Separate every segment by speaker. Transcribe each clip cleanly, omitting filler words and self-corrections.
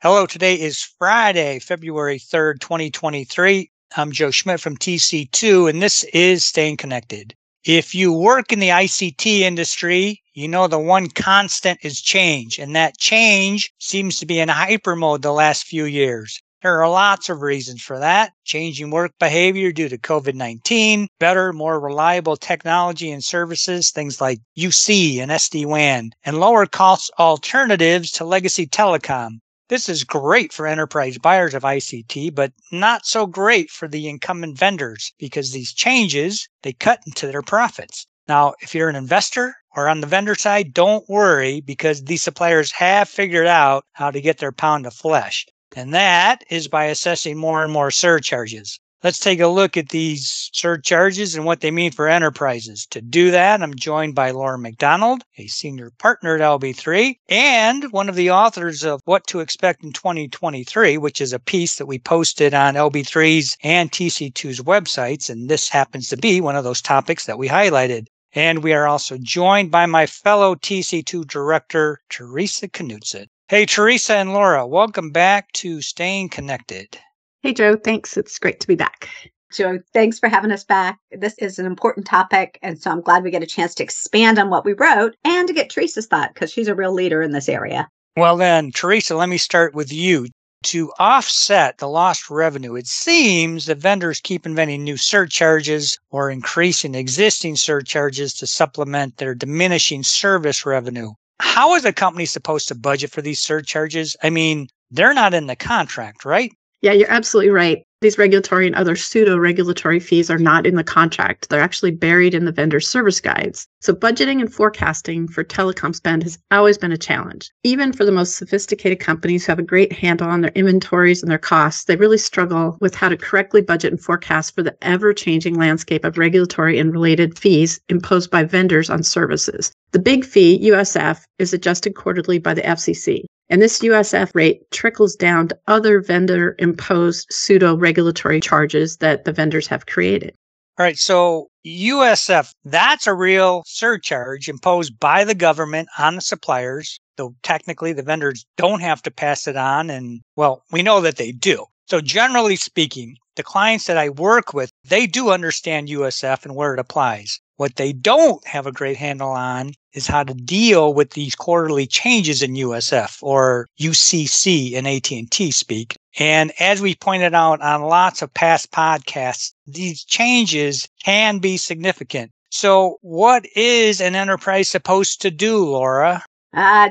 Speaker 1: Hello, today is Friday, February 3rd, 2023. I'm Joe Schmidt from TC2, and this is Staying Connected. If you work in the ICT industry, you know the one constant is change, and that change seems to be in hyper mode the last few years. There are lots of reasons for that. Changing work behavior due to COVID-19, better, more reliable technology and services, things like UC and SD-WAN, and lower cost alternatives to legacy telecom. This is great for enterprise buyers of ICT, but not so great for the incumbent vendors because these changes, they cut into their profits. Now, if you're an investor or on the vendor side, don't worry because these suppliers have figured out how to get their pound of flesh. And that is by assessing more and more surcharges. Let's take a look at these surcharges and what they mean for enterprises. To do that, I'm joined by McDonald, a senior partner at LB3, and one of the authors of What to Expect in 2023, which is a piece that we posted on LB3's and TC2's websites, and this happens to be one of those topics that we highlighted. And we are also joined by my fellow TC2 director, Theresa Knutson. Hey, Theresa and Laura, welcome back to Staying Connected.
Speaker 2: Hey, Joe. Thanks. It's great to be back.
Speaker 3: Joe, thanks for having us back. This is an important topic, and so I'm glad we get a chance to expand on what we wrote and to get Theresa's thought because she's a real leader in this area.
Speaker 1: Well then, Theresa, let me start with you. To offset the lost revenue, it seems that vendors keep inventing new surcharges or increasing existing surcharges to supplement their diminishing service revenue. How is a company supposed to budget for these surcharges? I mean, they're not in the contract, right?
Speaker 2: Yeah, you're absolutely right. These regulatory and other pseudo-regulatory fees are not in the contract. They're actually buried in the vendor service guides. So budgeting and forecasting for telecom spend has always been a challenge. Even for the most sophisticated companies who have a great handle on their inventories and their costs, they really struggle with how to correctly budget and forecast for the ever-changing landscape of regulatory and related fees imposed by vendors on services. The big fee, USF, is adjusted quarterly by the FCC. And this USF rate trickles down to other vendor-imposed pseudo-regulatory charges that the vendors have created.
Speaker 1: All right, so USF, that's a real surcharge imposed by the government on the suppliers, though technically the vendors don't have to pass it on, and, well, we know that they do. So generally speaking, the clients that I work with, they do understand USF and where it applies. What they don't have a great handle on is how to deal with these quarterly changes in USF or UCC in AT&T speak. And as we pointed out on lots of past podcasts, these changes can be significant. So what is an enterprise supposed to do, Laura?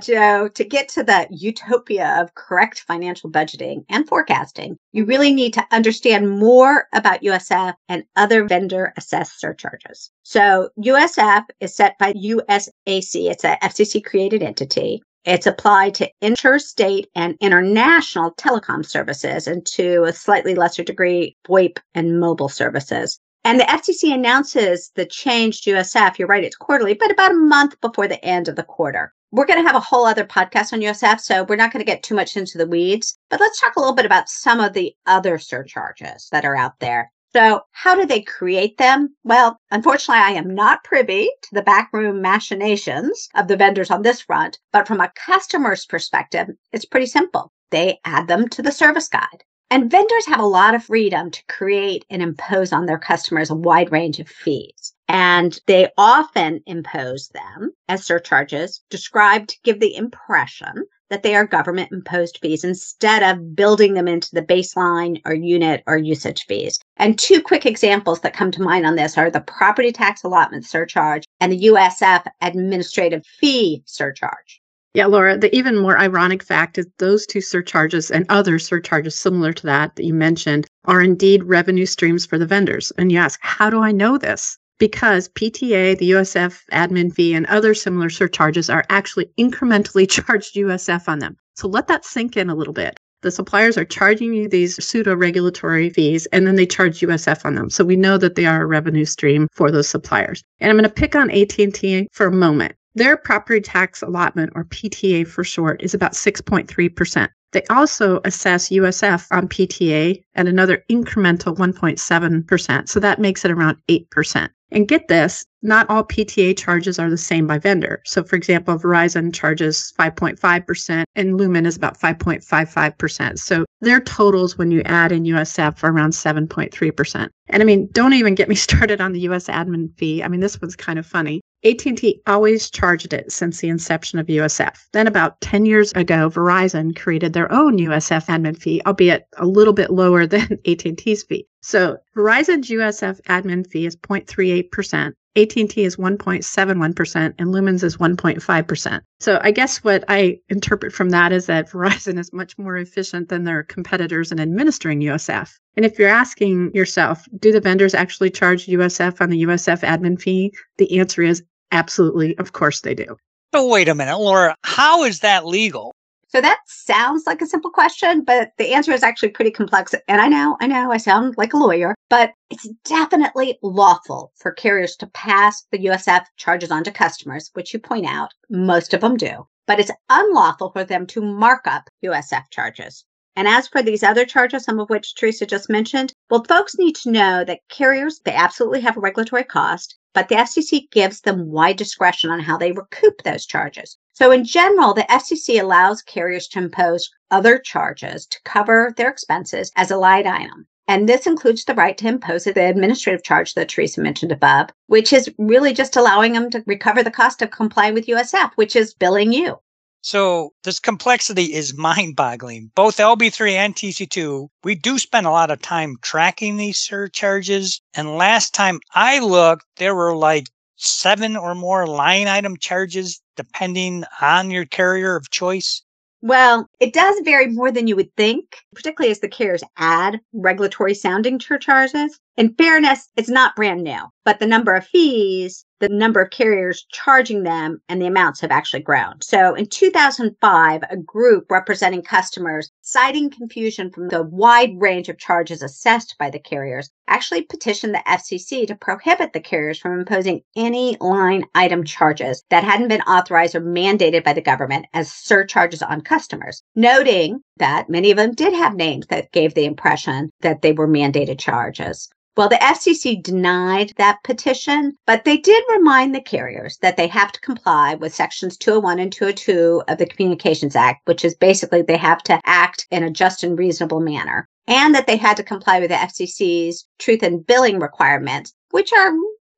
Speaker 3: Joe, to get to the utopia of correct financial budgeting and forecasting, you really need to understand more about USF and other vendor assessed surcharges. So USF is set by USAC. It's a FCC created entity. It's applied to interstate and international telecom services and to a slightly lesser degree, VoIP and mobile services. And the FCC announces the changed USF, you're right, it's quarterly, but about a month before the end of the quarter. We're going to have a whole other podcast on USF, so we're not going to get too much into the weeds, but let's talk a little bit about some of the other surcharges that are out there. So how do they create them? Well, unfortunately, I am not privy to the backroom machinations of the vendors on this front, but from a customer's perspective, it's pretty simple. They add them to the service guide. And vendors have a lot of freedom to create and impose on their customers a wide range of fees. And they often impose them as surcharges described to give the impression that they are government-imposed fees instead of building them into the baseline or unit or usage fees. And two quick examples that come to mind on this are the property tax allotment surcharge and the USF administrative fee surcharge.
Speaker 2: Yeah, Laura, the even more ironic fact is those two surcharges and other surcharges similar to that you mentioned are indeed revenue streams for the vendors. And you ask, how do I know this? Because PTA, the USF admin fee, and other similar surcharges are actually incrementally charged USF on them. So let that sink in a little bit. The suppliers are charging you these pseudo-regulatory fees, and then they charge USF on them. So we know that they are a revenue stream for those suppliers. And I'm going to pick on AT&T for a moment. Their property tax allotment, or PTA for short, is about 6.3%. They also assess USF on PTA at another incremental 1.7%. So that makes it around 8%. And get this, not all PTA charges are the same by vendor. So for example, Verizon charges 5.5% and Lumen is about 5.55%. So their totals when you add in USF are around 7.3%. And I mean, don't even get me started on the US admin fee. I mean, this was kind of funny. AT&T always charged it since the inception of USF. Then about 10 years ago, Verizon created their own USF admin fee, albeit a little bit lower than AT&T's fee. So Verizon's USF admin fee is 0.38%. AT&T is 1.71% and Lumen's is 1.5%. So I guess what I interpret from that is that Verizon is much more efficient than their competitors in administering USF. And if you're asking yourself, do the vendors actually charge USF on the USF admin fee? The answer is absolutely. Of course they do.
Speaker 1: So wait a minute, Laura, how is that legal?
Speaker 3: So that sounds like a simple question, but the answer is actually pretty complex. And I know, I sound like a lawyer, but it's definitely lawful for carriers to pass the USF charges on to customers, which you point out, most of them do. But it's unlawful for them to mark up USF charges. And as for these other charges, some of which Theresa just mentioned, well, folks need to know that carriers, they absolutely have a regulatory cost, but the FCC gives them wide discretion on how they recoup those charges. So in general, the FCC allows carriers to impose other charges to cover their expenses as a line item. And this includes the right to impose the administrative charge that Theresa mentioned above, which is really just allowing them to recover the cost of complying with USF, which is billing you.
Speaker 1: So this complexity is mind-boggling. Both LB3 and TC2, we do spend a lot of time tracking these surcharges. And last time I looked, there were like 7 or more line item charges depending on your carrier of choice.
Speaker 3: Well, it does vary more than you would think, particularly as the carriers add regulatory sounding surcharges. In fairness, it's not brand new, but the number of fees, the number of carriers charging them, and the amounts have actually grown. So in 2005, a group representing customers, citing confusion from the wide range of charges assessed by the carriers, actually petitioned the FCC to prohibit the carriers from imposing any line item charges that hadn't been authorized or mandated by the government as surcharges on customers, noting that many of them did have names that gave the impression that they were mandated charges. Well, the FCC denied that petition, but they did remind the carriers that they have to comply with sections 201 and 202 of the Communications Act, which is basically they have to act in a just and reasonable manner, and that they had to comply with the FCC's truth in billing requirements, which are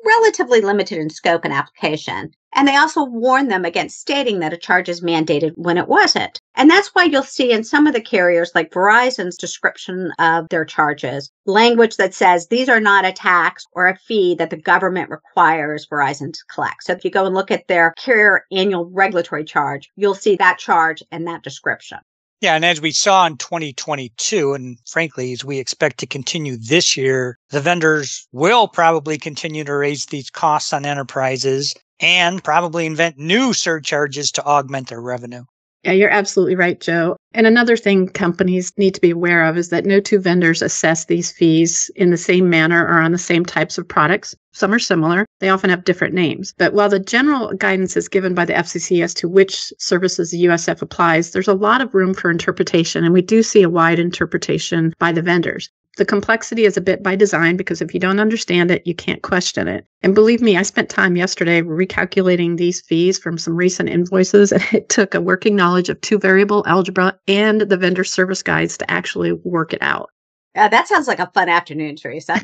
Speaker 3: relatively limited in scope and application. And they also warned them against stating that a charge is mandated when it wasn't. And that's why you'll see in some of the carriers, like Verizon's description of their charges, language that says these are not a tax or a fee that the government requires Verizon to collect. So if you go and look at their carrier annual regulatory charge, you'll see that charge and that description.
Speaker 1: Yeah, and as we saw in 2022, and frankly, as we expect to continue this year, the vendors will probably continue to raise these costs on enterprises and probably invent new surcharges to augment their revenue.
Speaker 2: Yeah, you're absolutely right, Joe. And another thing companies need to be aware of is that no two vendors assess these fees in the same manner or on the same types of products. Some are similar. They often have different names. But while the general guidance is given by the FCC as to which services the USF applies, there's a lot of room for interpretation, and we do see a wide interpretation by the vendors. The complexity is a bit by design because if you don't understand it, you can't question it. And believe me, I spent time yesterday recalculating these fees from some recent invoices, and it took a working knowledge of two-variable algebra and the vendor service guides to actually work it out.
Speaker 3: That sounds like a fun afternoon, Theresa.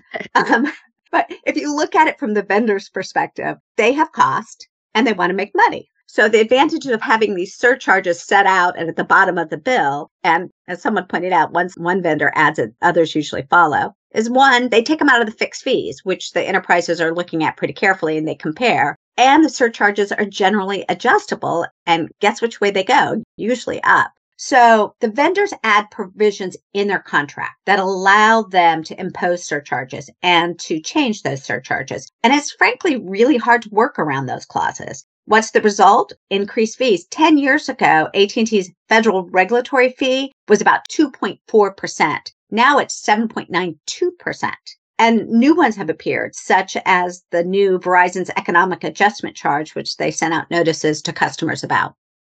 Speaker 3: But if you look at it from the vendor's perspective, they have cost and they want to make money. So the advantage of having these surcharges set out and at the bottom of the bill, and as someone pointed out, once one vendor adds it, others usually follow, is one, they take them out of the fixed fees, which the enterprises are looking at pretty carefully and they compare. And the surcharges are generally adjustable, and guess which way they go? Usually up. So the vendors add provisions in their contract that allow them to impose surcharges and to change those surcharges. And it's frankly really hard to work around those clauses. What's the result? Increased fees. 10 years ago, AT&T's federal regulatory fee was about 2.4%. Now it's 7.92%. And new ones have appeared, such as the new Verizon's economic adjustment charge, which they sent out notices to customers about.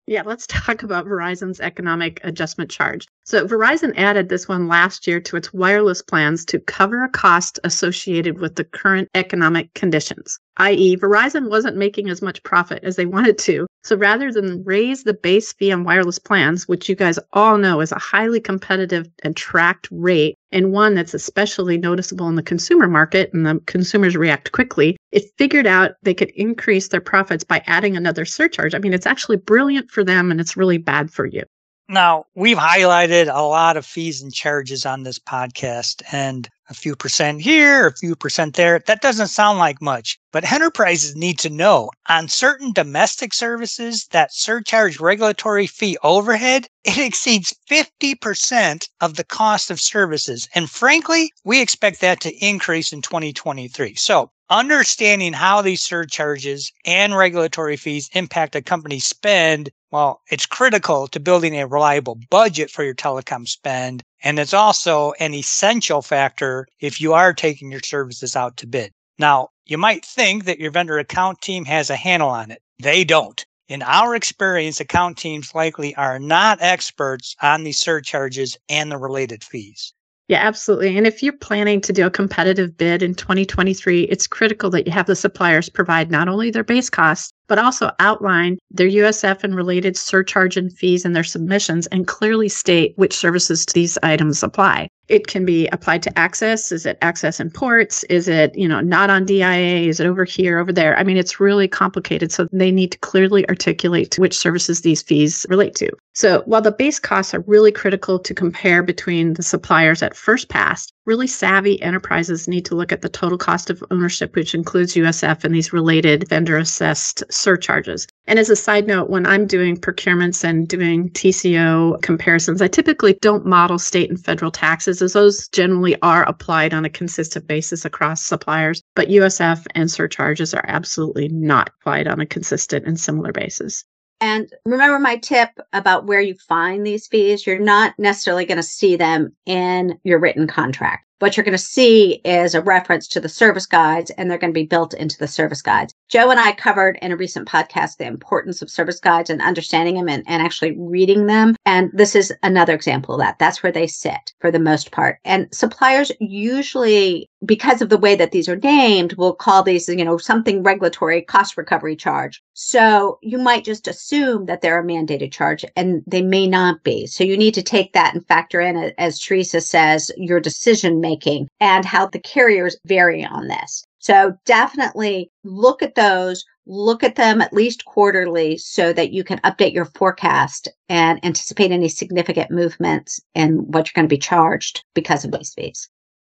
Speaker 2: Yeah, let's talk about Verizon's economic adjustment charge. So, Verizon added this one last year to its wireless plans to cover a cost associated with the current economic conditions, i.e., Verizon wasn't making as much profit as they wanted to. So, rather than raise the base fee on wireless plans, which you guys all know is a highly competitive and tracked rate, and one that's especially noticeable in the consumer market and the consumers react quickly, it figured out they could increase their profits by adding another surcharge. I mean, it's actually brilliant for them and it's really bad for you.
Speaker 1: Now, we've highlighted a lot of fees and charges on this podcast, and a few percent here, a few percent there. That doesn't sound like much, but enterprises need to know on certain domestic services that surcharge regulatory fee overhead, it exceeds 50% of the cost of services. And frankly, we expect that to increase in 2023. So understanding how these surcharges and regulatory fees impact a company's spend, well, it's critical to building a reliable budget for your telecom spend. And it's also an essential factor if you are taking your services out to bid. Now, you might think that your vendor account team has a handle on it. They don't. In our experience, account teams likely are not experts on these surcharges and the related fees.
Speaker 2: Yeah, absolutely. And if you're planning to do a competitive bid in 2023, it's critical that you have the suppliers provide not only their base costs, but also outline their USF and related surcharge and fees in their submissions and clearly state which services these items apply. It can be applied to access. Is it access and ports? Is it, not on DIA? Is it over here, over there? I mean, it's really complicated. So they need to clearly articulate which services these fees relate to. So while the base costs are really critical to compare between the suppliers at first pass, really savvy enterprises need to look at the total cost of ownership, which includes USF and these related vendor assessed surcharges. And as a side note, when I'm doing procurements and doing TCO comparisons, I typically don't model state and federal taxes, as those generally are applied on a consistent basis across suppliers. But USF and surcharges are absolutely not applied on a consistent and similar basis.
Speaker 3: And remember my tip about where you find these fees. You're not necessarily going to see them in your written contract. What you're going to see is a reference to the service guides, and they're going to be built into the service guides. Joe and I covered in a recent podcast the importance of service guides and understanding them and actually reading them. And this is another example of that. That's where they sit for the most part. And suppliers usually, because of the way that these are named, will call these, something regulatory cost recovery charge. So you might just assume that they're a mandated charge, and they may not be. So you need to take that and factor in, as Theresa says, your decision making and how the carriers vary on this. So definitely look at those, look at them at least quarterly so that you can update your forecast and anticipate any significant movements in what you're going to be charged because of these fees.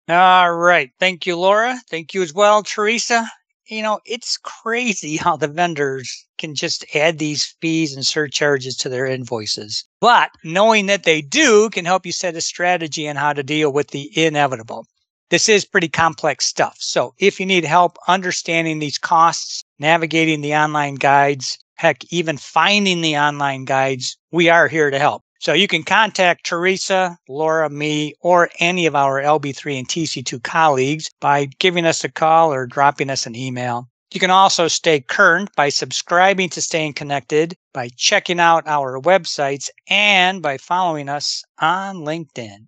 Speaker 1: All right. Thank you, Laura. Thank you as well, Theresa. It's crazy how the vendors can just add these fees and surcharges to their invoices. But knowing that they do can help you set a strategy on how to deal with the inevitable. This is pretty complex stuff. So if you need help understanding these costs, navigating the online guides, heck, even finding the online guides, we are here to help. So you can contact Theresa, Laura, me, or any of our LB3 and TC2 colleagues by giving us a call or dropping us an email. You can also stay current by subscribing to Staying Connected, by checking out our websites, and by following us on LinkedIn.